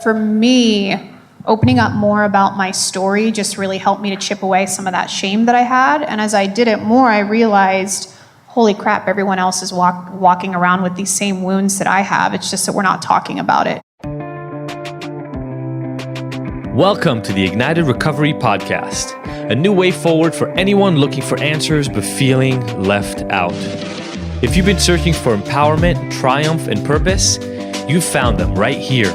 For me, opening up more about my story just really helped me to chip away some of that shame that I had. And as I did it more, I realized, holy crap, everyone else is walking around with these same wounds that I have. It's just that we're not talking about it. Welcome to the Ignited Recovery Podcast, a new way forward for anyone looking for answers but feeling left out. If you've been searching for empowerment, triumph, and purpose, you've found them right here.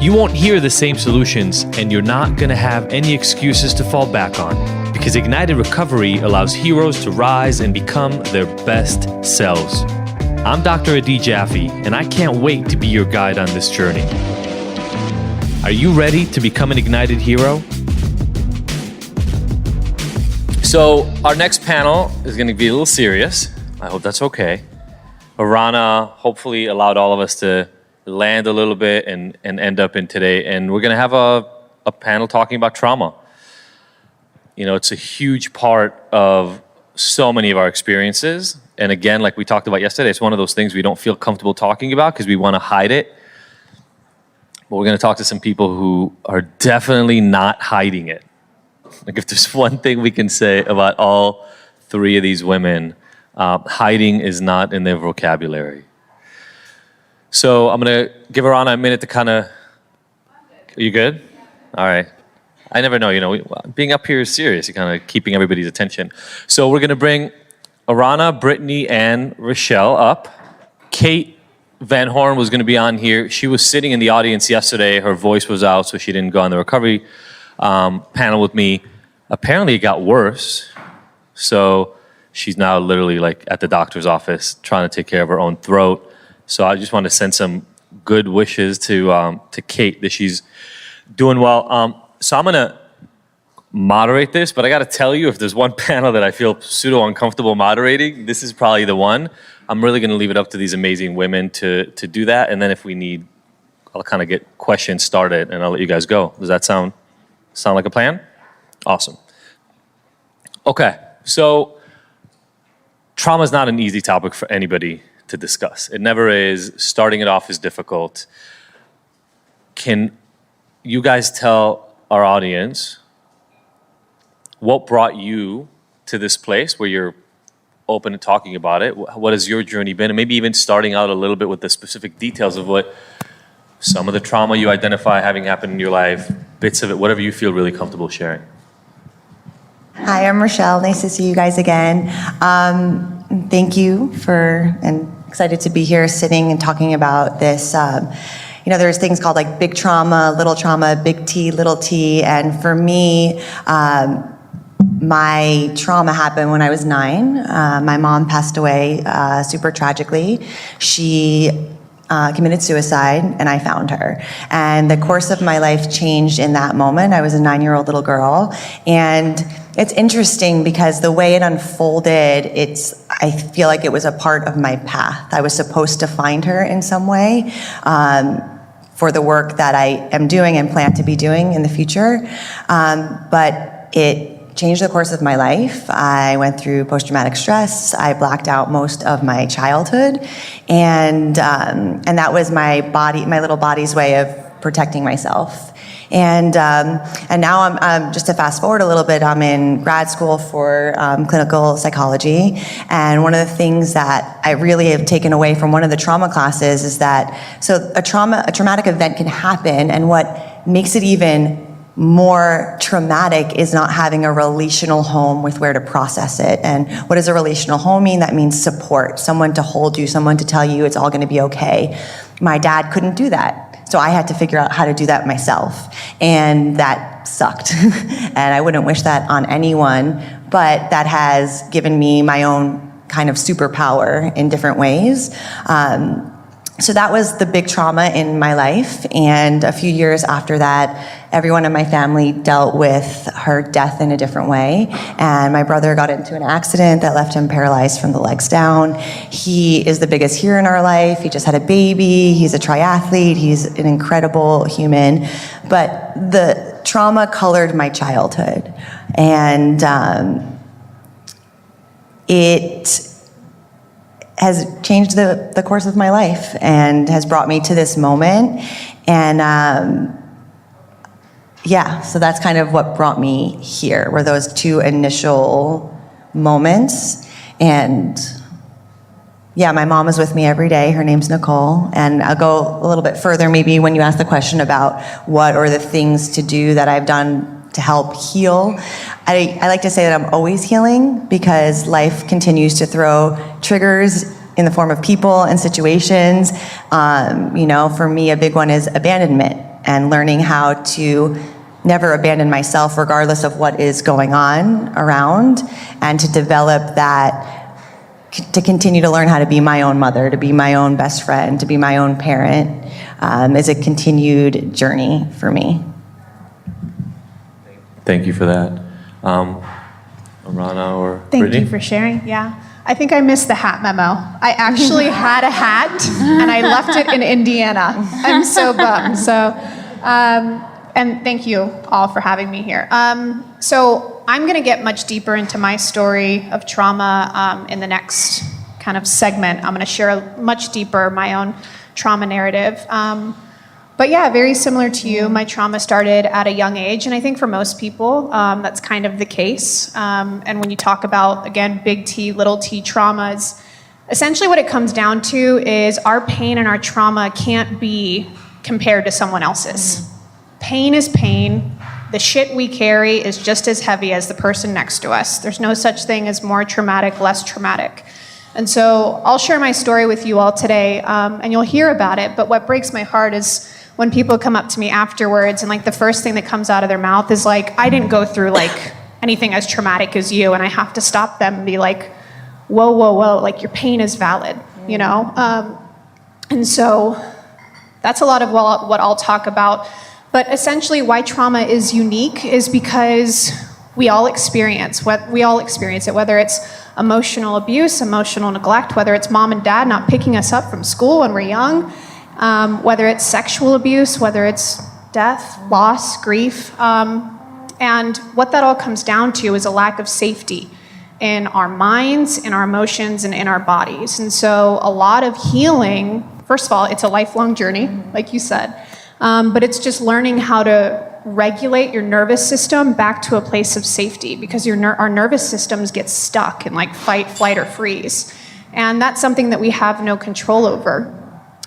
You won't hear the same solutions, and you're not going to have any excuses to fall back on, because Ignited Recovery allows heroes to rise and become their best selves. I'm Dr. Adi Jaffe, and I can't wait to be your guide on this journey. Are you ready to become an ignited hero? So our next panel is going to be a little serious. I hope that's okay. Aarona hopefully allowed all of us to land a little bit and end up in today. And we're going to have a panel talking about trauma. You know, it's a huge part of so many of our experiences. And again, like we talked about yesterday, it's one of those things we don't feel comfortable talking about because we want to hide it. But we're going to talk to some people who are definitely not hiding it. Like if there's one thing we can say about all three of these women, hiding is not in their vocabulary. So I'm going to give Aarona a minute to kind of... Are you good? All right. I never know, you know, being up here is serious. You're kind of keeping everybody's attention. So we're going to bring Aarona, Brittany, and Rachelle up. Kate Van Horn was going to be on here. She was sitting in the audience yesterday. Her voice was out, so she didn't go on the recovery panel with me. Apparently it got worse. So she's now literally like at the doctor's office trying to take care of her own throat. So I just want to send some good wishes to Kate that she's doing well. So I'm going to moderate this, but I got to tell you, if there's one panel that I feel pseudo uncomfortable moderating, this is probably the one. I'm really going to leave it up to these amazing women to do that. And then if we need, I'll kind of get questions started and I'll let you guys go. Does that sound like a plan? Awesome. Okay. So trauma is not an easy topic for anybody to discuss. It never is. Starting it off is difficult. Can you guys tell our audience what brought you to this place where you're open to talking about it? What has your journey been? And maybe even starting out a little bit with the specific details of what some of the trauma you identify having happened in your life, bits of it, whatever you feel really comfortable sharing. Hi, I'm Rachelle. Nice to see you guys again. Thank you and excited to be here sitting and talking about this. You know, there's things called like big trauma, big T, little t. And for me, my trauma happened when I was 9. My mom passed away super tragically. She committed suicide, and I found her. And the course of my life changed in that moment. I was a 9-year-old little girl. And it's interesting because the way it unfolded, I feel like it was a part of my path. I was supposed to find her in some way for the work that I am doing and plan to be doing in the future. But it changed the course of my life. I went through post-traumatic stress. I blacked out most of my childhood. And that was my little body's way of protecting myself. And now I'm just to fast forward a little bit, I'm in grad school for clinical psychology. And one of the things that I really have taken away from one of the trauma classes is that, so a traumatic event can happen, and what makes it even more traumatic is not having a relational home with where to process it. And what does a relational home mean? That means support, someone to hold you, someone to tell you it's all going to be okay. My dad couldn't do that. So I had to figure out how to do that myself. And that sucked. And I wouldn't wish that on anyone, but that has given me my own kind of superpower in different ways. So that was the big trauma in my life. And a few years after that, everyone in my family dealt with her death in a different way. And my brother got into an accident that left him paralyzed from the legs down. He is the biggest hero in our life. He just had a baby. He's a triathlete. He's an incredible human. But the trauma colored my childhood. And has changed the course of my life and has brought me to this moment. And so that's kind of what brought me here, were those two initial moments. And yeah, my mom is with me every day. Her name's Nicole. And I'll go a little bit further maybe when you ask the question about what are the things to do that I've done to help heal. I like to say that I'm always healing, because life continues to throw triggers in the form of people and situations. For me, a big one is abandonment, and learning how to never abandon myself regardless of what is going on around, and to develop that, to continue to learn how to be my own mother, to be my own best friend, to be my own parent, is a continued journey for me. Thank you for that. Aarona or Thank Brittany? you for sharing. Yeah. I think I missed the hat memo. I actually had a hat and I left it in Indiana. I'm so bummed. So, and thank you all for having me here. So I'm going to get much deeper into my story of trauma in the next kind of segment. I'm going to share much deeper my own trauma narrative. But yeah, very similar to you, my trauma started at a young age, and I think for most people, that's kind of the case. And when you talk about, again, big T, little t traumas, essentially what it comes down to is our pain and our trauma can't be compared to someone else's. Pain is pain. The shit we carry is just as heavy as the person next to us. There's no such thing as more traumatic, less traumatic. And so I'll share my story with you all today, and you'll hear about it, but what breaks my heart is when people come up to me afterwards and like the first thing that comes out of their mouth is like, I didn't go through like anything as traumatic as you, and I have to stop them and be like, whoa, like your pain is valid, you know? And so that's a lot of what I'll talk about. But essentially why trauma is unique is because we all experience it, whether it's emotional abuse, emotional neglect, whether it's mom and dad not picking us up from school when we're young, whether it's sexual abuse, whether it's death, loss, grief. And what that all comes down to is a lack of safety in our minds, in our emotions, and in our bodies. And so a lot of healing, first of all, it's a lifelong journey, like you said, but it's just learning how to regulate your nervous system back to a place of safety, because our nervous systems get stuck in like fight, flight, or freeze. And that's something that we have no control over.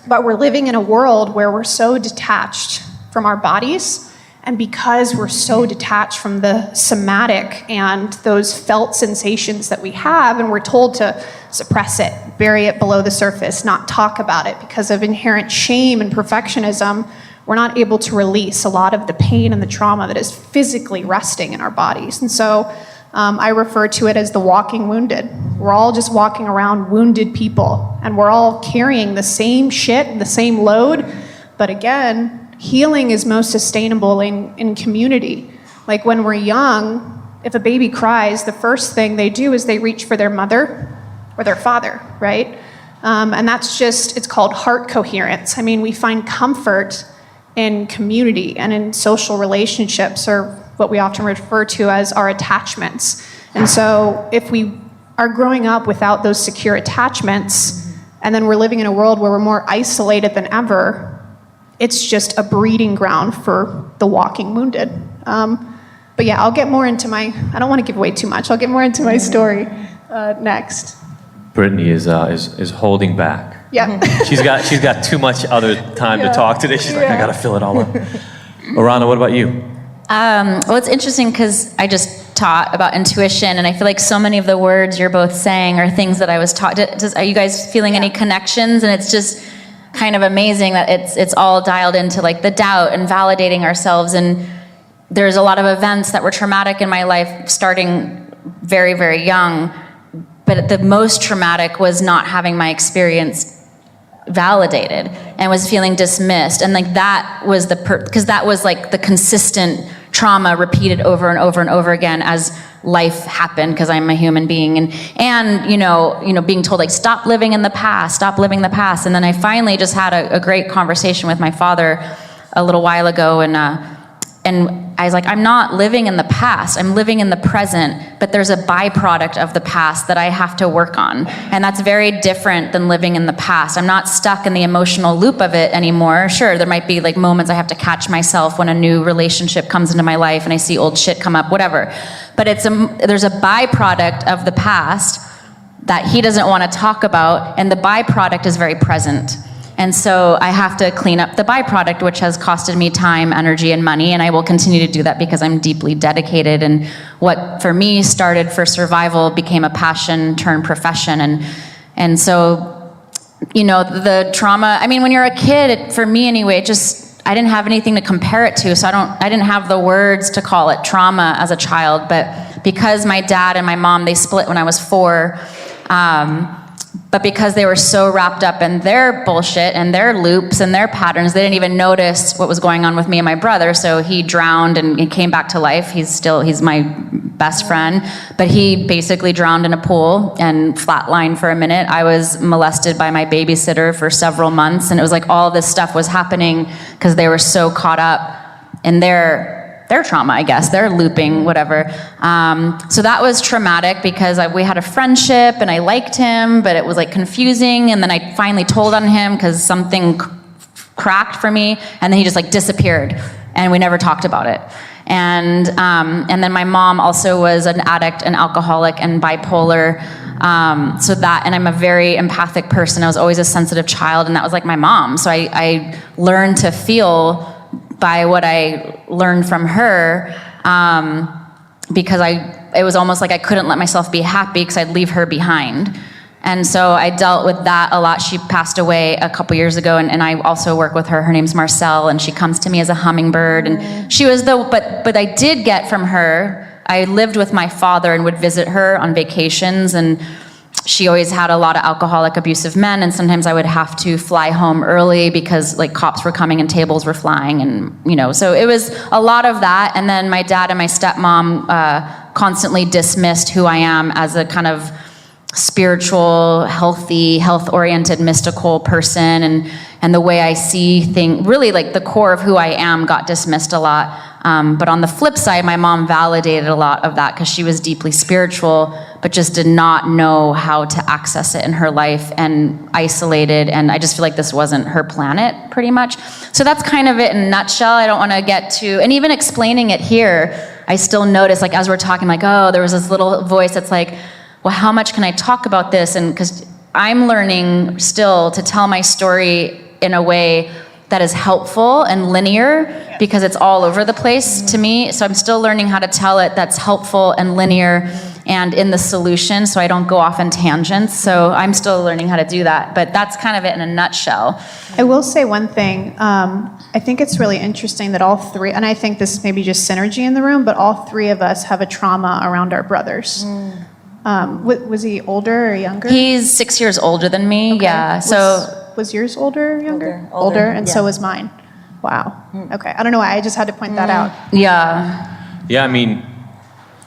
But we're living in a world where we're so detached from our bodies, and because we're so detached from the somatic and those felt sensations that we have, and we're told to suppress it, bury it below the surface, not talk about it because of inherent shame and perfectionism, we're not able to release a lot of the pain and the trauma that is physically resting in our bodies. And so I refer to it as the walking wounded. We're all just walking around wounded people, and we're all carrying the same shit, the same load. But again, healing is most sustainable in community. Like when we're young, if a baby cries, the first thing they do is they reach for their mother or their father, right? And that's just, it's called heart coherence. I mean, we find comfort in community and in social relationships, or what we often refer to as our attachments. And so if we are growing up without those secure attachments, and then we're living in a world where we're more isolated than ever, it's just a breeding ground for the walking wounded. But yeah, I'll get more into I don't want to give away too much. I'll get more into my story next. Brittany is holding back. Yeah. She's got too much other time to talk today. She's like, I gotta fill it all up. Aarona, what about you? Well, it's interesting because I just taught about intuition, and I feel like so many of the words you're both saying are things that I was taught. Are you guys feeling any connections? And it's just kind of amazing that it's all dialed into like the doubt and validating ourselves. And there's a lot of events that were traumatic in my life starting very, very young. But the most traumatic was not having my experience validated and was feeling dismissed. And like that was because that was like the consistent trauma repeated over and over and over again as life happened, because I'm a human being, and you know being told like stop living in the past. And then I finally just had a great conversation with my father a little while ago, and I was like, I'm not living in the past, I'm living in the present, but there's a byproduct of the past that I have to work on. And that's very different than living in the past. I'm not stuck in the emotional loop of it anymore. Sure, there might be like moments I have to catch myself when a new relationship comes into my life and I see old shit come up, whatever. But there's a byproduct of the past that he doesn't want to talk about, and the byproduct is very present. And so I have to clean up the byproduct, which has costed me time, energy, and money, and I will continue to do that because I'm deeply dedicated. And what for me started for survival became a passion turned profession. And so, you know, the trauma, I mean, when you're a kid, for me anyway, I didn't have anything to compare it to, so I didn't have the words to call it trauma as a child. But because my dad and my mom, they split when I was 4, but because they were so wrapped up in their bullshit and their loops and their patterns, they didn't even notice what was going on with me and my brother. So he drowned and he came back to life. He's my best friend, but he basically drowned in a pool and flatlined for a minute. I was molested by my babysitter for several months, and it was like all this stuff was happening because they were so caught up in their trauma, I guess, their looping, whatever. So that was traumatic because we had a friendship and I liked him, but it was like confusing. And then I finally told on him because something cracked for me, and then he just like disappeared and we never talked about it. And then my mom also was an addict and alcoholic and bipolar. And I'm a very empathic person. I was always a sensitive child, and that was like my mom. So I learned to feel by what I learned from her, because it was almost like I couldn't let myself be happy because I'd leave her behind. And so I dealt with that a lot. She passed away a couple years ago, and I also work with her. Her name's Marcelle, and she comes to me as a hummingbird. And she was but I did get from her, I lived with my father and would visit her on vacations, and she always had a lot of alcoholic, abusive men, and sometimes I would have to fly home early because like cops were coming and tables were flying, and you know, so it was a lot of that. And then my dad and my stepmom constantly dismissed who I am as a kind of spiritual, healthy, health-oriented, mystical person, and the way I see things, really like the core of who I am got dismissed a lot. But on the flip side, my mom validated a lot of that because she was deeply spiritual, but just did not know how to access it in her life, and isolated. And I just feel like this wasn't her planet, pretty much. So that's kind of it in a nutshell. I don't want to get to, and even explaining it here, I still notice, like as we're talking, like, oh, there was this little voice that's like, well, how much can I talk about this? And because I'm learning still to tell my story in a way that is helpful and linear, because it's all over the place to me. So I'm still learning how to tell it that's helpful and linear and in the solution, so I don't go off in tangents. So I'm still learning how to do that, but that's kind of it in a nutshell. I will say one thing. I think it's really interesting that all three, and I think this may be just synergy in the room, but all three of us have a trauma around our brothers. Was he older or younger? He's 6 years older than me, Okay. yeah. Was yours older or younger? Older, and yeah. so was mine. Wow. Okay. I don't know why. I just had to point that out. Yeah. Yeah, I mean,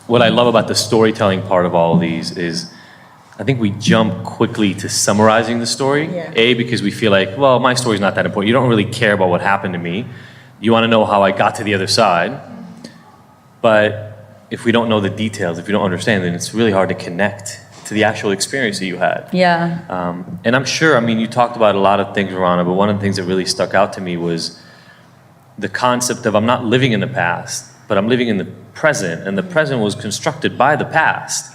what I love about the storytelling part of all of these is I think we jump quickly to summarizing the story. Yeah. A, because we feel like, well, my story's not that important. You don't really care about what happened to me. You want to know how I got to the other side. But if we don't know the details, if we don't understand, then it's really hard to connect to the actual experience that you had. Yeah. And I'm sure, I mean, you talked about a lot of things, Aarona, but one of the things that really stuck out to me was the concept of I'm not living in the past, but I'm living in the present, and the present was constructed by the past.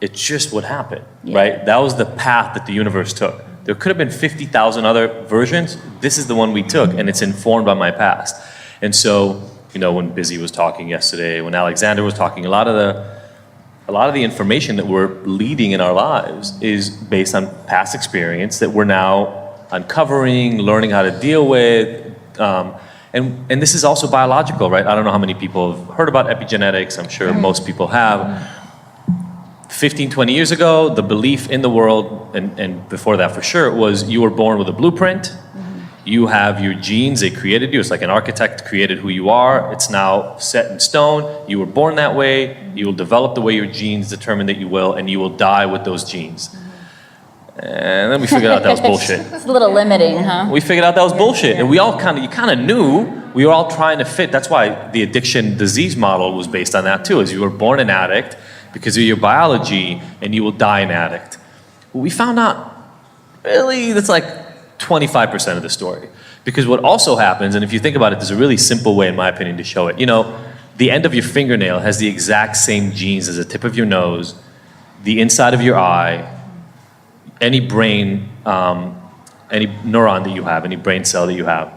It's just what happened, right? That was the path that the universe took. There could have been 50,000 other versions. This is the one we took, and it's informed by my past. And so, you know, when Busy was talking yesterday, when Alexander was talking, a lot of the information that we're leading in our lives is based on past experience that we're now uncovering, learning how to deal with. And this is also biological, right? I don't know how many people have heard about epigenetics. I'm sure most people have. 15, 20 years ago, the belief in the world, and before that for sure, was you were born with a blueprint. You have your genes, they created you. It's like an architect created who you are. It's now set in stone. You were born that way. You will develop the way your genes determine that you will, and you will die with those genes. And then we figured out that was bullshit. It's a little limiting, huh? We figured out that was bullshit. And we all you kind of knew, we were all trying to fit. That's why the addiction disease model was based on that too, is you were born an addict because of your biology and you will die an addict. Well, we found out, really, that's like 25% of the story. Because what also happens, and if you think about it, there's a really simple way, in my opinion, to show it. You know, the end of your fingernail has the exact same genes as the tip of your nose, the inside of your eye, any brain, any neuron that you have, any brain cell that you have.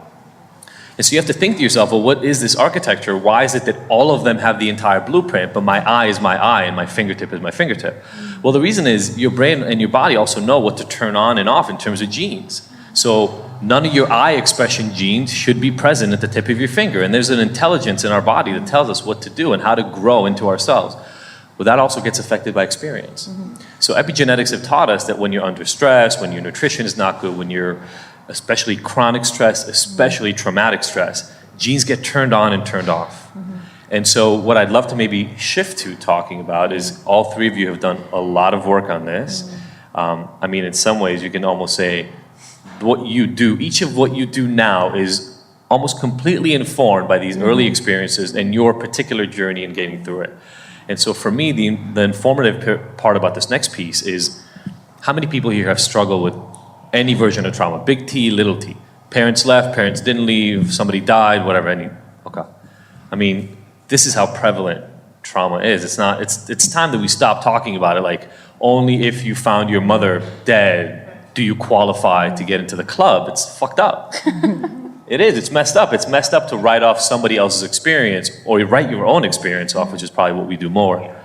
And so you have to think to yourself, well, what is this architecture? Why is it that all of them have the entire blueprint, but my eye is my eye and my fingertip is my fingertip? Well, the reason is your brain and your body also know what to turn on and off in terms of genes. So none of your eye expression genes should be present at the tip of your finger. And there's an intelligence in our body that tells us what to do and how to grow into ourselves. Well, that also gets affected by experience. So epigenetics have taught us that when you're under stress, when your nutrition is not good, when you're especially chronic stress, especially traumatic stress, genes get turned on and turned off. And so what I'd love to maybe shift to talking about is all three of you have done a lot of work on this. I mean, in some ways you can almost say what you do, each of what you do now is almost completely informed by these early experiences and your particular journey in getting through it. And so for me, the informative part about this next piece is how many people here have struggled with any version of trauma, big T, little t. Parents left, parents didn't leave, somebody died, whatever, okay. I mean, this is how prevalent trauma is. It's time that we stop talking about it like only if you found your mother dead do you qualify to get into the club. It's fucked up. It is, it's messed up. It's messed up to write off somebody else's experience or you write your own experience off, which is probably what we do more,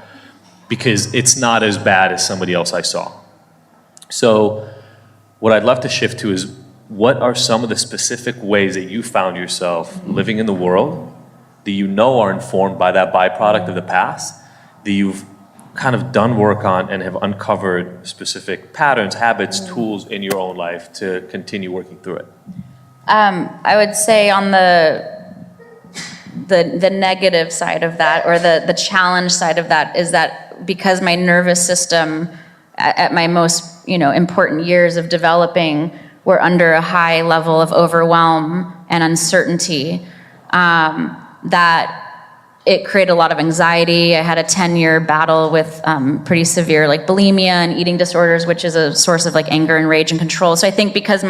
because it's not as bad as somebody else I saw. So what I'd love to shift to is what are some of the specific ways that you found yourself living in the world that you know are informed by that byproduct of the past, that you've kind of done work on and have uncovered specific patterns, habits, tools in your own life to continue working through it? I would say on the negative side of that, or the challenge side of that, is that because my nervous system at my most important years of developing were under a high level of overwhelm and uncertainty, that it created a lot of anxiety. I had a 10-year battle with pretty severe bulimia and eating disorders, which is a source of anger and rage and control. So I think because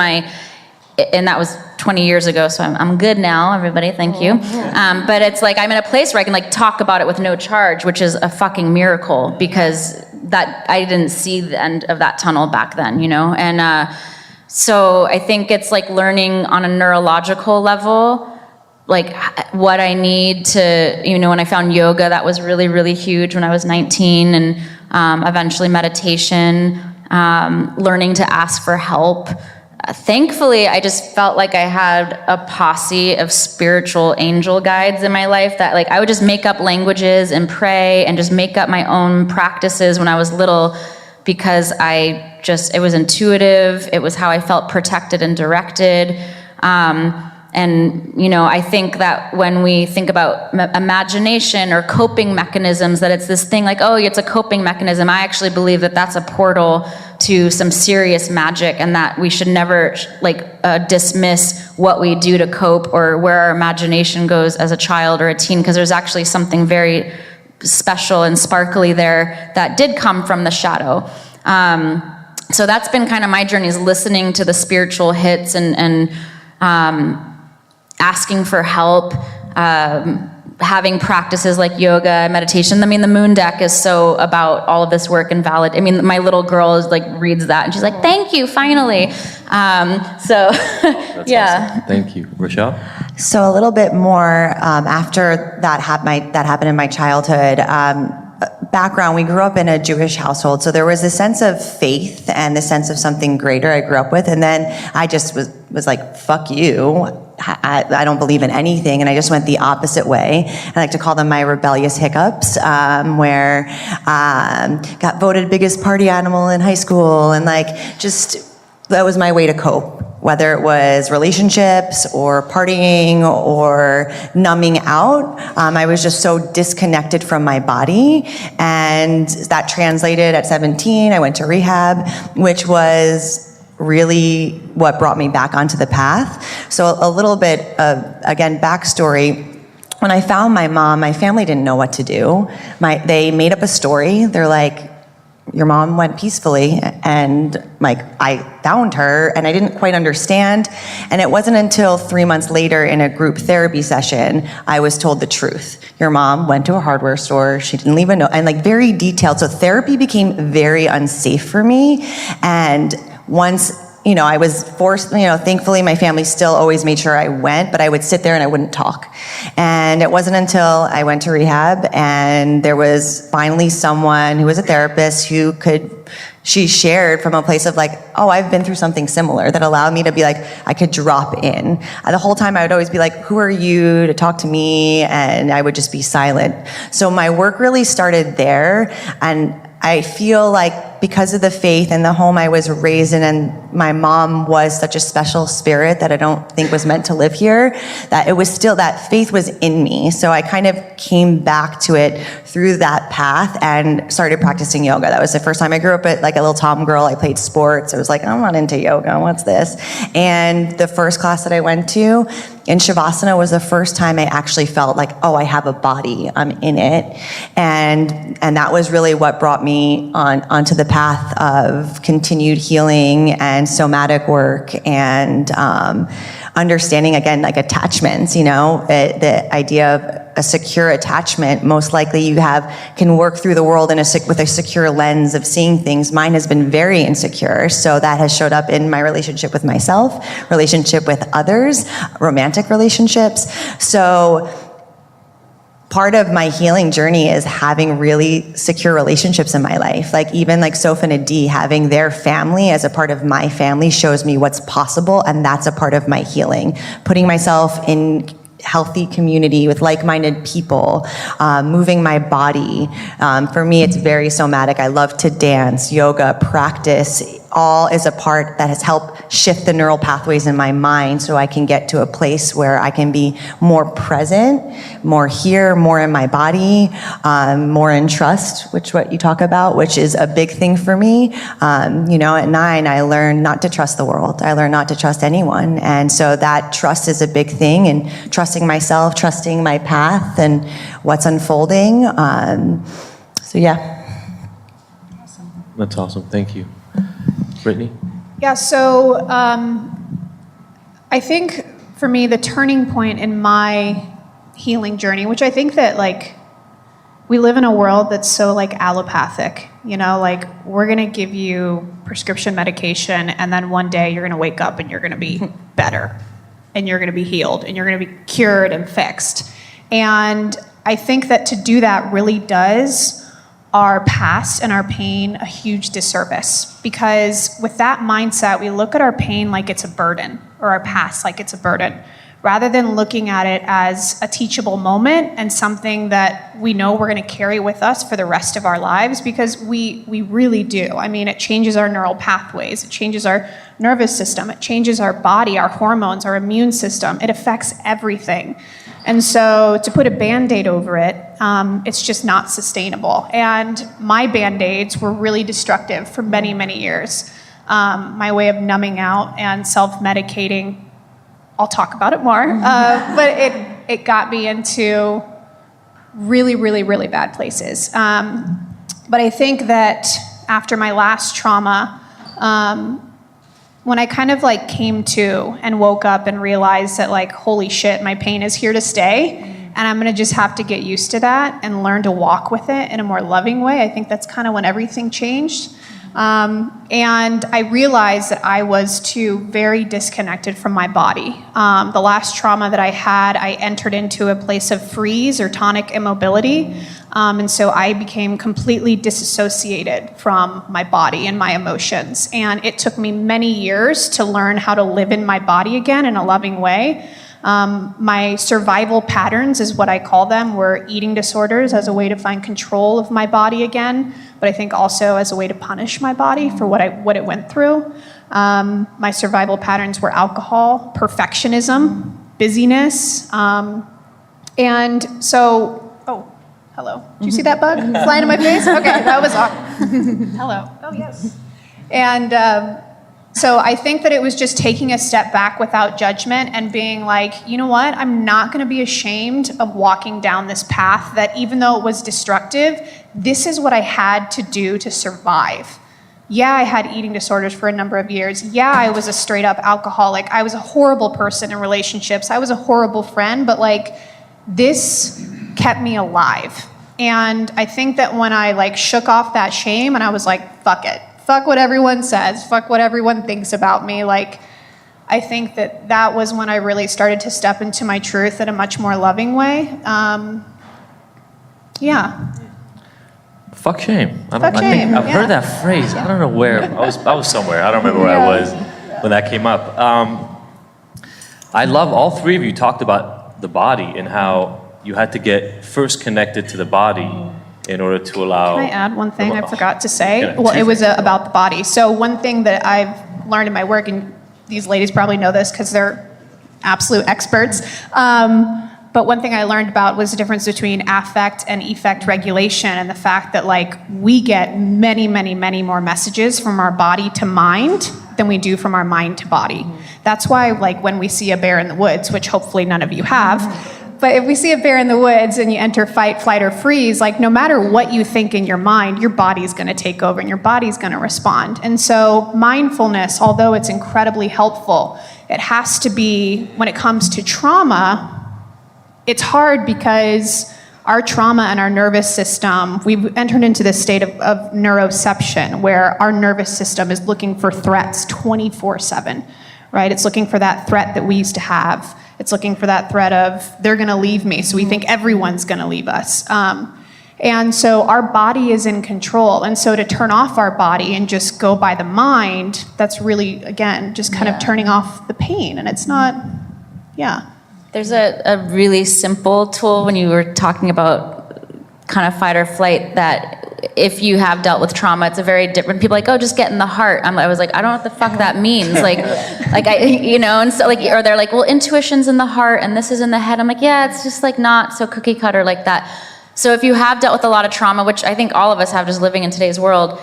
and that was 20 years ago, so I'm good now, everybody, thank you. But it's I'm in a place where I can talk about it with no charge, which is a fucking miracle, because that I didn't see the end of that tunnel back then, And so I think it's learning on a neurological level, what I need to, when I found yoga, that was really, really huge when I was 19, and eventually meditation, learning to ask for help. Thankfully, I just felt like I had a posse of spiritual angel guides in my life that I would just make up languages and pray and just make up my own practices when I was little, because it was intuitive. It was how I felt protected and directed. And, I think that when we think about imagination or coping mechanisms, that it's this thing it's a coping mechanism. I actually believe that that's a portal to some serious magic, and that we should never dismiss what we do to cope or where our imagination goes as a child or a teen, because there's actually something very special and sparkly there that did come from the shadow. So that's been kind of my journey, is listening to the spiritual hits and asking for help, having practices like yoga, meditation. I mean, the moon deck is so about all of this work and valid. I mean, my little girl is reads that and she's like, thank you, finally. That's yeah. Awesome. Thank you. Rachelle? So a little bit more after that happened in my childhood. Background, we grew up in a Jewish household, so there was a sense of faith and the sense of something greater I grew up with, and then I just was like, fuck you, I don't believe in anything, and I just went the opposite way. I like to call them my rebellious hiccups, where got voted biggest party animal in high school, and that was my way to cope. Whether it was relationships or partying or numbing out, I was just so disconnected from my body, and that translated at 17. I went to rehab, which was really what brought me back onto the path. So a little bit of, again, backstory. When I found my mom, my family didn't know what to do. They made up a story. They're like, your mom went peacefully, and like I found her and I didn't quite understand. And it wasn't until 3 months later in a group therapy session, I was told the truth. Your mom went to a hardware store, she didn't leave a note, and like very detailed. So therapy became very unsafe for me. And once, you know, I was forced, you know, thankfully my family still always made sure I went, but I would sit there and I wouldn't talk. And it wasn't until I went to rehab and there was finally someone who was a therapist who she shared from a place of like, oh, I've been through something similar, that allowed me to be like, I could drop in. The whole time I would always be like, who are you to talk to me? And I would just be silent. So my work really started there, and I feel like because of the faith and the home I was raised in, and my mom was such a special spirit that I don't think was meant to live here, that it was still, that faith was in me. So I kind of came back to it through that path and started practicing yoga. That was the first time. I grew up at like a little tom girl. I played sports. I was like, I'm not into yoga. What's this? And the first class that I went to in Shavasana was the first time I actually felt like, oh, I have a body. I'm in it. And that was really what brought me onto the path of continued healing and somatic work and understanding, again, like attachments, you know, the idea of a secure attachment. Most likely you can work through the world with a secure lens of seeing things. Mine has been very insecure, so that has showed up in my relationship with myself, relationship with others, romantic relationships. So part of my healing journey is having really secure relationships in my life. Like even like Soph and Adi, having their family as a part of my family shows me what's possible, and that's a part of my healing. Putting myself in healthy community with like-minded people, moving my body. For me, it's very somatic. I love to dance, yoga, practice. All is a part that has helped shift the neural pathways in my mind so I can get to a place where I can be more present, more here, more in my body, more in trust, which what you talk about, which is a big thing for me. You know, at 9, I learned not to trust the world. I learned not to trust anyone. And so that trust is a big thing, and trusting myself, trusting my path and what's unfolding. So yeah. That's awesome. Thank you. Brittany? Yeah, so I think for me, the turning point in my healing journey, which I think that like we live in a world that's so like allopathic, you know, like we're going to give you prescription medication and then one day you're going to wake up and you're going to be better and you're going to be healed and you're going to be cured and fixed. And I think that to do that really does our past and our pain a huge disservice, because with that mindset, we look at our pain like it's a burden, or our past like it's a burden, rather than looking at it as a teachable moment and something that we know we're going to carry with us for the rest of our lives, because we really do. I mean, it changes our neural pathways, it changes our nervous system, it changes our body, our hormones, our immune system. It affects everything. And so to put a Band-Aid over it, it's just not sustainable. And my Band-Aids were really destructive for many, many years. My way of numbing out and self-medicating, I'll talk about it more, but it got me into really, really, really bad places. But I think that after my last trauma, when I kind of like came to and woke up and realized that like, holy shit, my pain is here to stay, and I'm gonna just have to get used to that and learn to walk with it in a more loving way. I think that's kind of when everything changed. And I realized that I was too very disconnected from my body. The last trauma that I had, I entered into a place of freeze or tonic immobility. And so I became completely disassociated from my body and my emotions. And it took me many years to learn how to live in my body again in a loving way. My survival patterns is what I call them, were eating disorders as a way to find control of my body again, but I think also as a way to punish my body for what it went through. My survival patterns were alcohol, perfectionism, busyness, and so, oh, hello. Did you see that bug flying in my face? Okay, that was awesome. Hello. Oh, yes. And So I think that it was just taking a step back without judgment and being like, you know what, I'm not going to be ashamed of walking down this path that even though it was destructive, this is what I had to do to survive. Yeah, I had eating disorders for a number of years. Yeah, I was a straight up alcoholic. I was a horrible person in relationships. I was a horrible friend, but like this kept me alive. And I think that when I like shook off that shame and I was like, fuck it. Fuck what everyone says, fuck what everyone thinks about me. Like, I think that that was when I really started to step into my truth in a much more loving way. Yeah. Fuck shame. I Fuck think shame, I've yeah. heard that phrase. I don't know where. I was somewhere. I don't remember where I was when that came up. I love all three of you talked about the body and how you had to get first connected to the body in order to allow... Can I add one thing I forgot to say? Yeah, Well, it was about the body. So one thing that I've learned in my work, and these ladies probably know this because they're absolute experts, but one thing I learned about was the difference between affect and effect regulation, and the fact that like we get many, many, many more messages from our body to mind than we do from our mind to body. That's why like when we see a bear in the woods, which hopefully none of you have, but if we see a bear in the woods and you enter fight, flight, or freeze, like no matter what you think in your mind, your body's gonna take over and your body's gonna respond. And so mindfulness, although it's incredibly helpful, it has to be, when it comes to trauma, it's hard because our trauma and our nervous system, we've entered into this state of neuroception where our nervous system is looking for threats 24/7, right? It's looking for that threat that we used to have. It's looking for that threat of, they're gonna leave me, so we think everyone's gonna leave us. And so our body is in control. And so to turn off our body and just go by the mind, that's really, again, just kind of turning off the pain. And it's not, yeah. There's a really simple tool when you were talking about kind of fight or flight that if you have dealt with trauma, it's a very different, people are like, oh, just get in the heart. I was like, I don't know what the fuck that means. Like I, you know, and so like, or they're like, well, intuition's in the heart and this is in the head. I'm like, yeah, it's just like not so cookie cutter like that. So if you have dealt with a lot of trauma, which I think all of us have just living in today's world,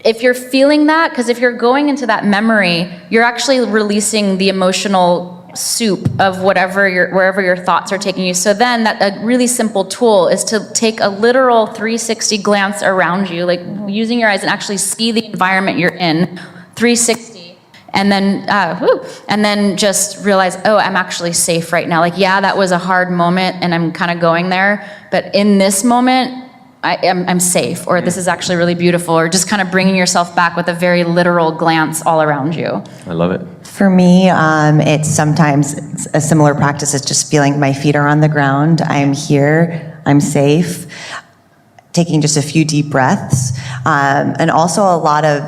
if you're feeling that, because if you're going into that memory, you're actually releasing the emotional soup of wherever your thoughts are taking you. So then that a really simple tool is to take a literal 360 glance around you, like using your eyes and actually see the environment you're in, 360, and then just realize, oh, I'm actually safe right now. Like, yeah, that was a hard moment and I'm kind of going there, but in this moment, I'm safe, or this is actually really beautiful, or just kind of bringing yourself back with a very literal glance all around you. I love it. For me, it's sometimes a similar practice is just feeling my feet are on the ground. I'm here, I'm safe. Taking just a few deep breaths. And also a lot of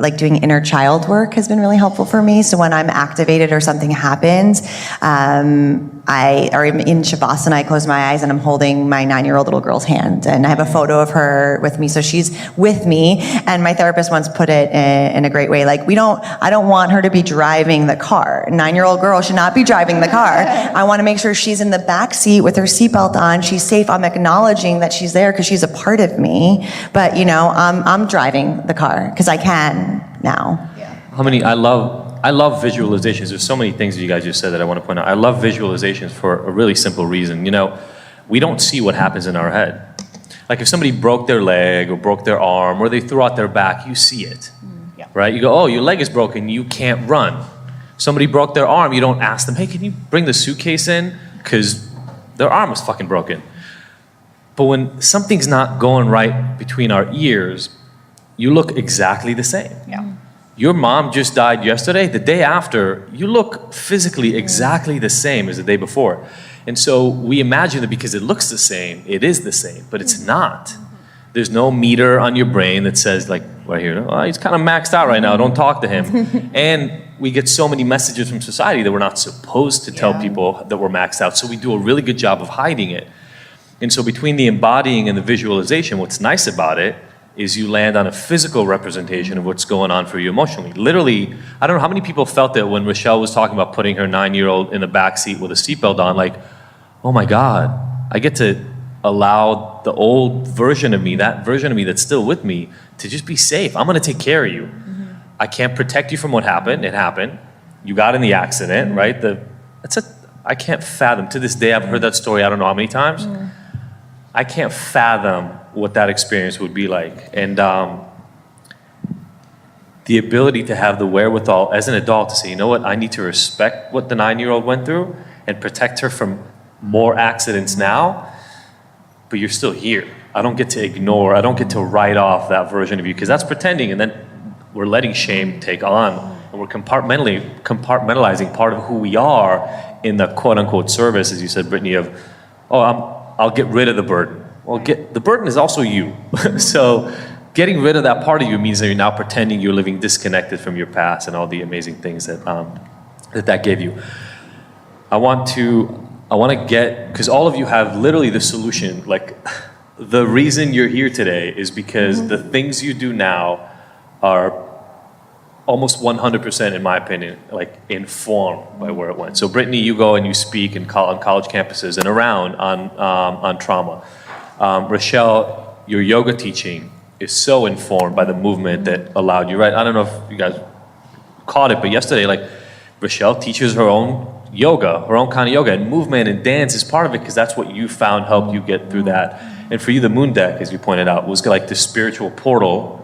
like doing inner child work has been really helpful for me. So when I'm activated or something happens, I'm in Shavasana, I close my eyes and I'm holding my 9-year-old little girl's hand. And I have a photo of her with me. So she's with me. And my therapist once put it in a great way. Like, I don't want her to be driving the car. A 9-year-old girl should not be driving the car. I want to make sure she's in the back seat with her seatbelt on. She's safe. I'm acknowledging that she's there because she's a part of me. But, you know, I'm driving the car because I can now. I love visualizations. There's so many things that you guys just said that I want to point out. I love visualizations for a really simple reason. You know, we don't see what happens in our head. Like if somebody broke their leg or broke their arm or they threw out their back, you see it, right? You go, oh, your leg is broken, you can't run. Somebody broke their arm, you don't ask them, hey, can you bring the suitcase in? Because their arm was fucking broken. But when something's not going right between our ears, you look exactly the same. Yeah. Your mom just died yesterday. The day after, you look physically exactly the same as the day before. And so we imagine that because it looks the same, it is the same, but it's not. There's no meter on your brain that says like, right here, oh, he's kind of maxed out right now, don't talk to him. And we get so many messages from society that we're not supposed to tell people that we're maxed out. So we do a really good job of hiding it. And so between the embodying and the visualization, what's nice about it is you land on a physical representation of what's going on for you emotionally. Literally, I don't know how many people felt it when Rachelle was talking about putting her 9-year-old in the back seat with a seatbelt on, like, oh my God, I get to allow the old version of me, that version of me that's still with me, to just be safe. I'm gonna take care of you. I can't protect you from what happened. It happened. You got in the accident, right? I can't fathom. To this day, I've heard that story I don't know how many times. I can't fathom what that experience would be like. And the ability to have the wherewithal as an adult to say, you know what, I need to respect what the 9-year-old went through and protect her from more accidents now, but you're still here. I don't get to ignore, I don't get to write off that version of you, because that's pretending, and then we're letting shame take on, and we're compartmentalizing part of who we are in the quote-unquote service, as you said, Brittany, of, I'll get rid of the burden. Well, the burden is also you. So getting rid of that part of you means that you're now pretending you're living disconnected from your past and all the amazing things that gave you. I want to get, because all of you have literally the solution. Like, the reason you're here today is because the things you do now are almost 100%, in my opinion, like informed by where it went. So Brittany, you go and you speak on college campuses and around on trauma. Rachelle, your yoga teaching is so informed by the movement that allowed you, right? I don't know if you guys caught it, but yesterday, like, Rachelle teaches her own yoga, her own kind of yoga, and movement and dance is part of it, because that's what you found helped you get through that. And for you, the moon deck, as you pointed out, was like the spiritual portal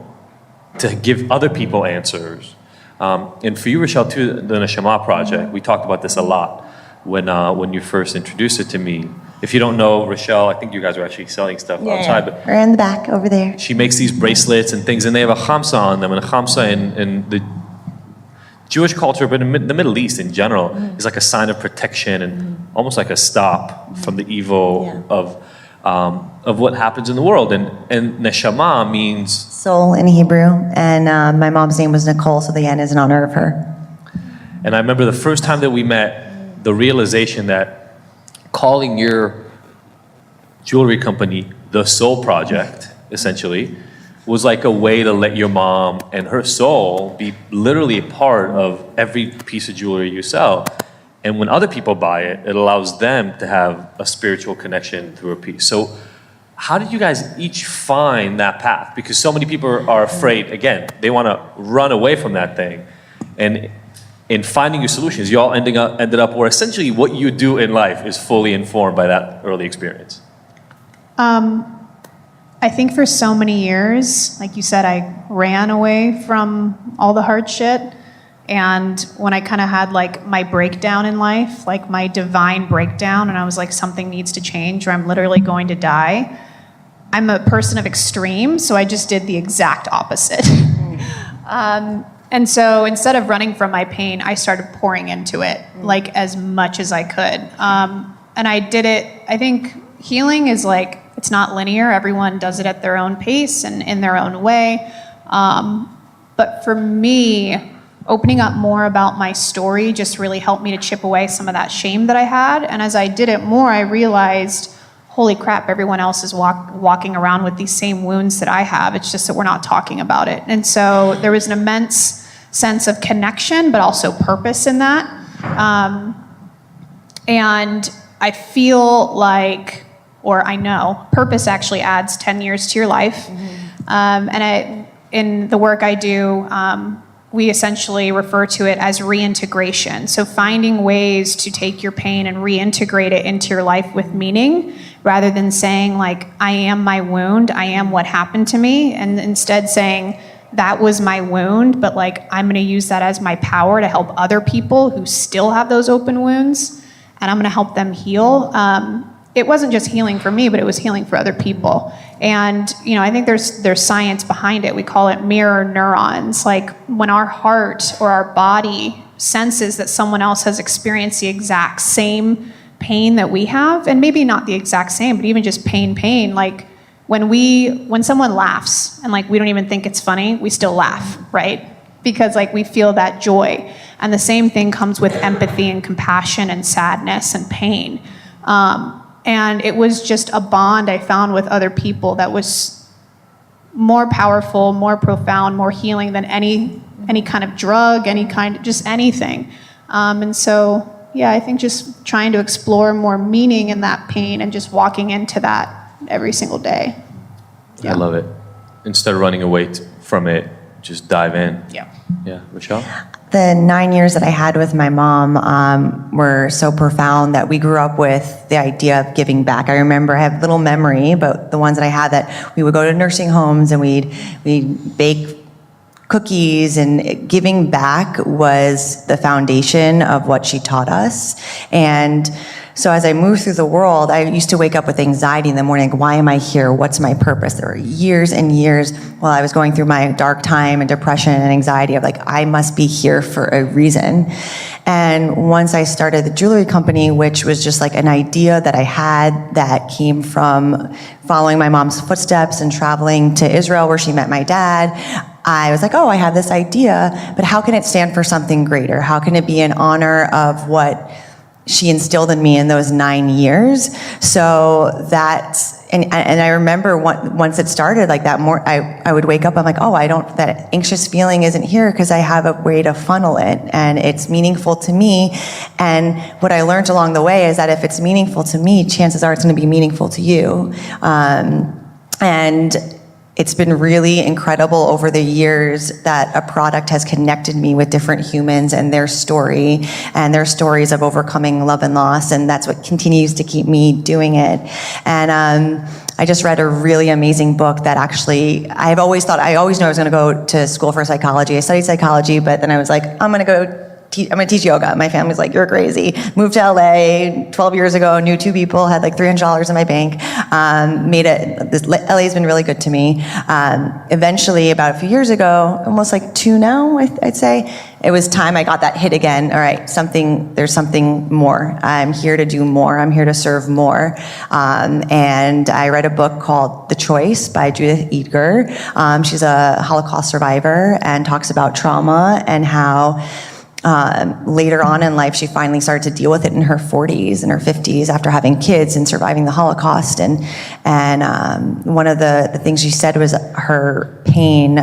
to give other people answers. And for you, Rachelle, too, the Neshama Project, we talked about this a lot when you first introduced it to me. If you don't know Rachelle, I think you guys are actually selling stuff outside. But we're in the back over there. she makes these bracelets and things, and they have a chamsa on them. And a chamsa in the Jewish culture, but in the Middle East in general, is like a sign of protection and almost like a stop from the evil of what happens in the world. And neshama means Soul in Hebrew, and my mom's name was Nicole, so the N is in honor of her. And I remember the first time that we met, the realization that calling your jewelry company the Soul Project, essentially, was like a way to let your mom and her soul be literally a part of every piece of jewelry you sell. And when other people buy it, it allows them to have a spiritual connection through a piece. So how did you guys each find that path? Because so many people are afraid, again, they want to run away from that thing. And in finding your solutions, you all ended up where essentially what you do in life is fully informed by that early experience. I think for so many years, like you said, I ran away from all the hard shit. And when I kind of had like my breakdown in life, like my divine breakdown, and I was like, something needs to change or I'm literally going to die. I'm a person of extremes, so I just did the exact opposite. And so instead of running from my pain, I started pouring into it, like as much as I could. And I did it, I think healing is like, it's not linear. Everyone does it at their own pace and in their own way. But for me, opening up more about my story just really helped me to chip away some of that shame that I had. And as I did it more, I realized, holy crap, everyone else is walking around with these same wounds that I have. It's just that we're not talking about it. And so there was an immense sense of connection, but also purpose in that. And I feel like, or I know, purpose actually adds 10 years to your life. In the work I do, we essentially refer to it as reintegration. So finding ways to take your pain and reintegrate it into your life with meaning, rather than saying like, I am my wound, I am what happened to me, and instead saying, that was my wound, but like, I'm gonna use that as my power to help other people who still have those open wounds, and I'm gonna help them heal. It wasn't just healing for me, but it was healing for other people. And I think there's science behind it. We call it mirror neurons. Like when our heart or our body senses that someone else has experienced the exact same pain that we have, and maybe not the exact same, but even just pain, like when someone laughs and like we don't even think it's funny, we still laugh, right? Because like we feel that joy. And the same thing comes with empathy and compassion and sadness and pain. And it was just a bond I found with other people that was more powerful, more profound, more healing than any kind of drug, just anything. And so, yeah, I think just trying to explore more meaning in that pain and just walking into that every single day. I love it. Instead of running away from it, just dive in. Yeah. Yeah, Rachelle? The 9 years that I had with my mom were so profound that we grew up with the idea of giving back. I remember, I have little memory, but the ones that I had, that we would go to nursing homes and we'd bake cookies, and giving back was the foundation of what she taught us. And so as I moved through the world, I used to wake up with anxiety in the morning. Why am I here? What's my purpose? There were years and years while I was going through my dark time and depression and anxiety of like, I must be here for a reason. And once I started the jewelry company, which was just like an idea that I had that came from following my mom's footsteps and traveling to Israel where she met my dad, I was like, oh, I have this idea, but how can it stand for something greater? How can it be in honor of what she instilled in me in those 9 years? So that's, and I remember once it started like that, I would wake up, I'm like, oh, that anxious feeling isn't here because I have a way to funnel it and it's meaningful to me. And what I learned along the way is that if it's meaningful to me, chances are it's going to be meaningful to you. And it's been really incredible over the years that a product has connected me with different humans and their story and their stories of overcoming love and loss, and that's what continues to keep me doing it. And I just read a really amazing book that actually, I always knew I was going to go to school for psychology. I studied psychology, but then I was like, I'm going to teach yoga. My family's like, you're crazy. Moved to LA 12 years ago, knew 2 people, had like $300 in my bank. LA's been really good to me. Eventually, about a few years ago, almost like 2 now, I'd say, it was time I got that hit again. All right, there's something more. I'm here to do more. I'm here to serve more. And I read a book called The Choice by Judith Edgar. She's a Holocaust survivor and talks about trauma and how later on in life, she finally started to deal with it in her 40s and her 50s after having kids and surviving the Holocaust. And one of the things she said was her pain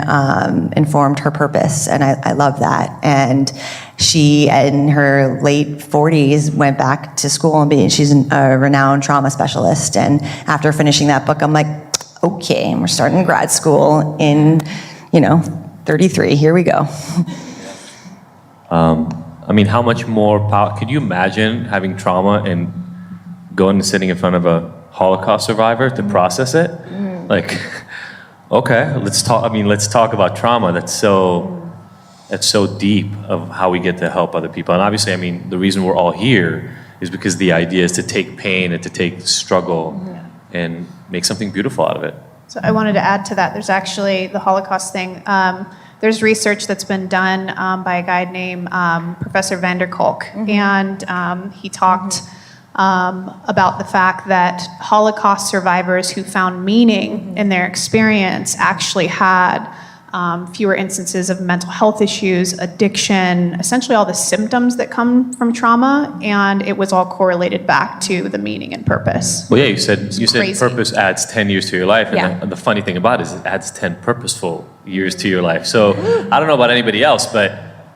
informed her purpose, and I love that. And she, in her late 40s, went back to school and she's a renowned trauma specialist. And after finishing that book, I'm like, okay, we're starting grad school in, 33. Here we go. I mean, how much more power? Could you imagine having trauma and going and sitting in front of a Holocaust survivor to process it? Like, okay, let's talk about trauma. That's so deep of how we get to help other people. And obviously, I mean, the reason we're all here is because the idea is to take pain and to take struggle and make something beautiful out of it. So I wanted to add to that. There's actually the Holocaust thing. There's research that's been done by a guy named Professor van der Kolk, and he talked about the fact that Holocaust survivors who found meaning in their experience actually had fewer instances of mental health issues, addiction, essentially all the symptoms that come from trauma, and it was all correlated back to the meaning and purpose. Well, yeah, you said crazy. purpose adds 10 years to your life, and Yeah. the funny thing about it is it adds 10 purposeful years to your life. So I don't know about anybody else, but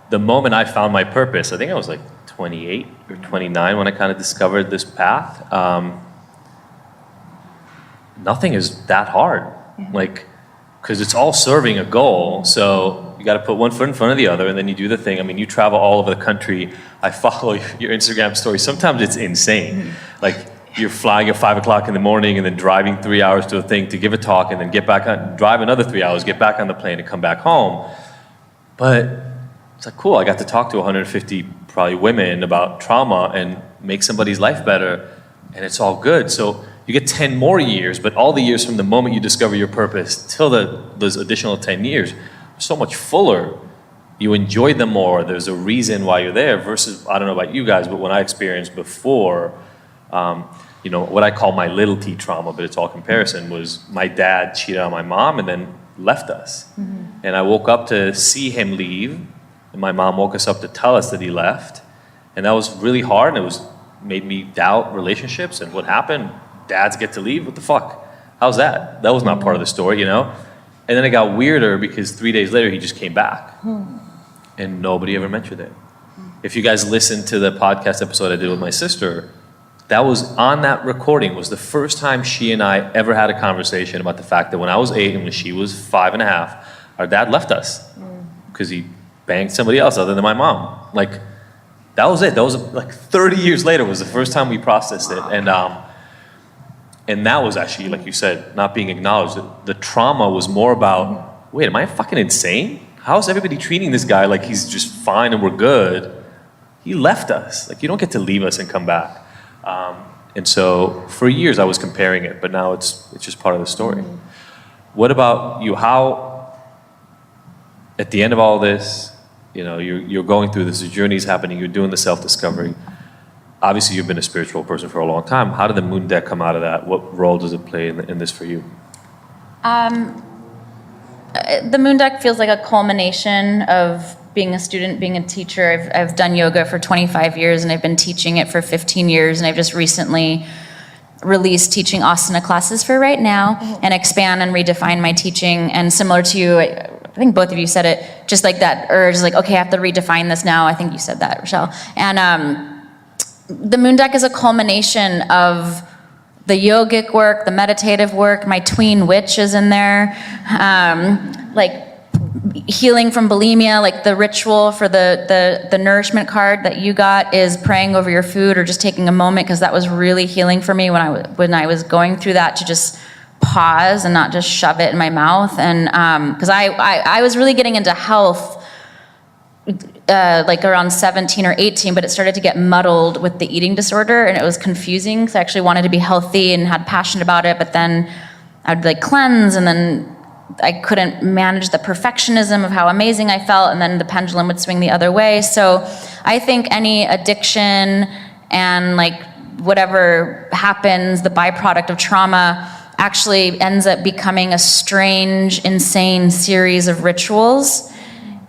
the moment I found my purpose, I think I was like 28 or 29 when I kind of discovered this path. Nothing is that hard. Because it's all serving a goal, so you got to put one foot in front of the other, and then you do the thing. I mean, you travel all over the country. I follow your Instagram story. Sometimes it's insane. Like, you're flying at 5 o'clock in the morning and then driving 3 hours to a thing to give a talk and then get back on, drive another 3 hours, get back on the plane and come back home. But it's like, cool, I got to talk to 150 probably women about trauma and make somebody's life better, and it's all good. So you get 10 more years, but all the years from the moment you discover your purpose till those additional 10 years are so much fuller. You enjoy them more. There's a reason why you're there versus, I don't know about you guys, but when I experienced before, what I call my little t trauma, but it's all comparison, was my dad cheated on my mom and then left us. And I woke up to see him leave, and my mom woke us up to tell us that he left. And that was really hard, and made me doubt relationships and what happened. Dads get to leave? What the fuck? How's that? That was not part of the story, And then it got weirder because 3 days later he just came back. And nobody ever mentioned it. If you guys listened to the podcast episode I did with my sister, that was on that recording was the first time she and I ever had a conversation about the fact that when I was 8 and when she was 5.5, I our dad left us because he banged somebody else other than my mom. Like, that was it. That was like 30 years later was the first time we processed it. And that was actually, like you said, not being acknowledged. The trauma was more about, wait, am I fucking insane? How is everybody treating this guy like he's just fine and we're good? He left us. Like, you don't get to leave us and come back. And so for years I was comparing it, but now it's just part of the story. What about you? How, at the end of all this, you know, you're going through this, the journey's happening, you're doing the self-discovery. Obviously, you've been a spiritual person for a long time. How did the moon deck come out of that? What role does it play in this for you? The moon deck feels like a culmination of being a student, being a teacher. I've done yoga for 25 years, and I've been teaching it for 15 years, and I've just recently released teaching asana classes for right now, and expand and redefine my teaching. And similar to you, I think both of you said it, just like that urge, like, okay, I have to redefine this now. I think you said that, Rachelle. And the moon deck is a culmination of the yogic work, the meditative work. My tween witch is in there. Like healing from bulimia, like the ritual for the nourishment card that you got is praying over your food or just taking a moment, because that was really healing for me when I was going through that, to just pause and not just shove it in my mouth. And because I was really getting into health like around 17 or 18, but it started to get muddled with the eating disorder, and it was confusing because I actually wanted to be healthy and had passion about it, but then I'd like cleanse, and then I couldn't manage the perfectionism of how amazing I felt, and then the pendulum would swing the other way. So I think any addiction and like whatever happens, the byproduct of trauma, actually ends up becoming a strange, insane series of rituals.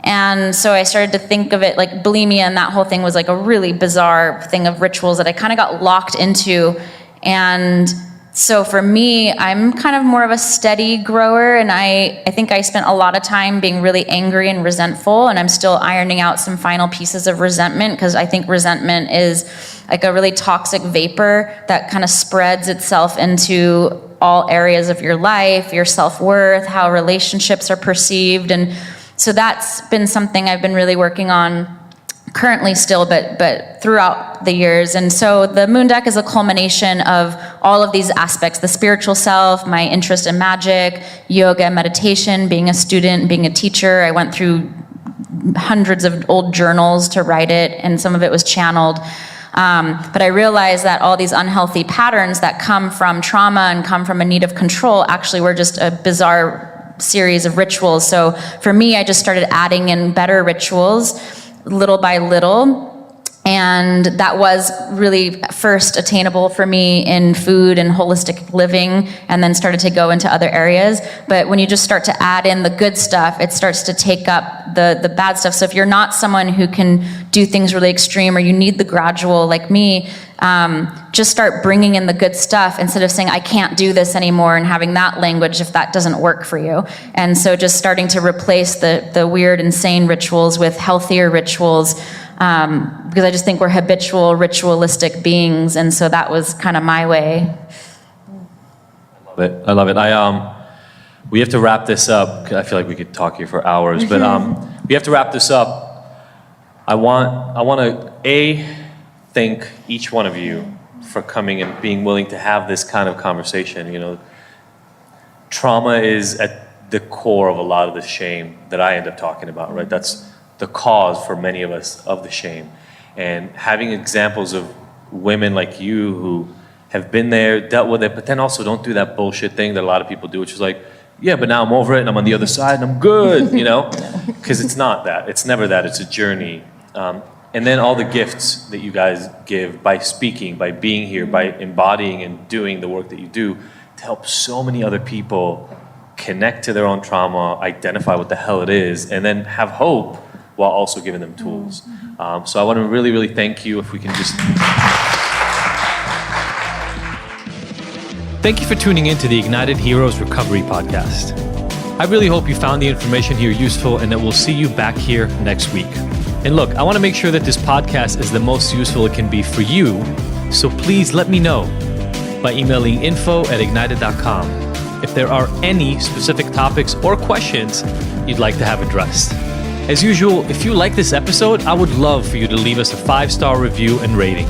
And so I started to think of it like bulimia, and that whole thing was like a really bizarre thing of rituals that I kind of got locked into. And so for me, I'm kind of more of a steady grower, and I think I spent a lot of time being really angry and resentful, and I'm still ironing out some final pieces of resentment, because I think resentment is like a really toxic vapor that kind of spreads itself into all areas of your life, your self-worth, how relationships are perceived. And so that's been something I've been really working on currently still, but throughout the years. And so the moon deck is a culmination of all of these aspects: the spiritual self, my interest in magic, yoga, meditation, being a student, being a teacher. I went through hundreds of old journals to write it, and some of it was channeled. But I realized that all these unhealthy patterns that come from trauma and come from a need of control actually were just a bizarre series of rituals. So for me, I just started adding in better rituals little by little. And that was really first attainable for me in food and holistic living, and then started to go into other areas. But when you just start to add in the good stuff, it starts to take up the bad stuff. So if you're not someone who can do things really extreme, or you need the gradual like me, just start bringing in the good stuff instead of saying, I can't do this anymore, and having that language if that doesn't work for you. And so just starting to replace the weird, insane rituals with healthier rituals, because I just think we're habitual, ritualistic beings, and so that was kind of my way. I love it. We have to wrap this up. I feel like we could talk here for hours, but we have to wrap this up. I want to thank each one of you for coming and being willing to have this kind of conversation. You know, trauma is at the core of a lot of the shame that I end up talking about, right? That's the cause for many of us of the shame. And having examples of women like you who have been there, dealt with it, but then also don't do that bullshit thing that a lot of people do, which is like, yeah, but now I'm over it and I'm on the other side and I'm good, you know? Because it's not that. It's never that. It's a journey. And then all the gifts that you guys give by speaking, by being here, by embodying and doing the work that you do to help so many other people connect to their own trauma, identify what the hell it is, and then have hope while also giving them tools. So I want to really, really thank you. If we can just... Thank you for tuning in to the Ignited Heroes Recovery Podcast. I really hope you found the information here useful, and that we'll see you back here next week. And look, I want to make sure that this podcast is the most useful it can be for you, so please let me know by emailing info@ignited.com if there are any specific topics or questions you'd like to have addressed. As usual, if you like this episode, I would love for you to leave us a 5-star review and rating.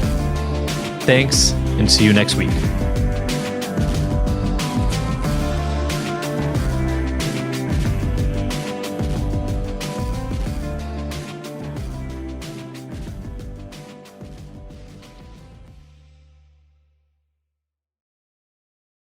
Thanks, and see you next week.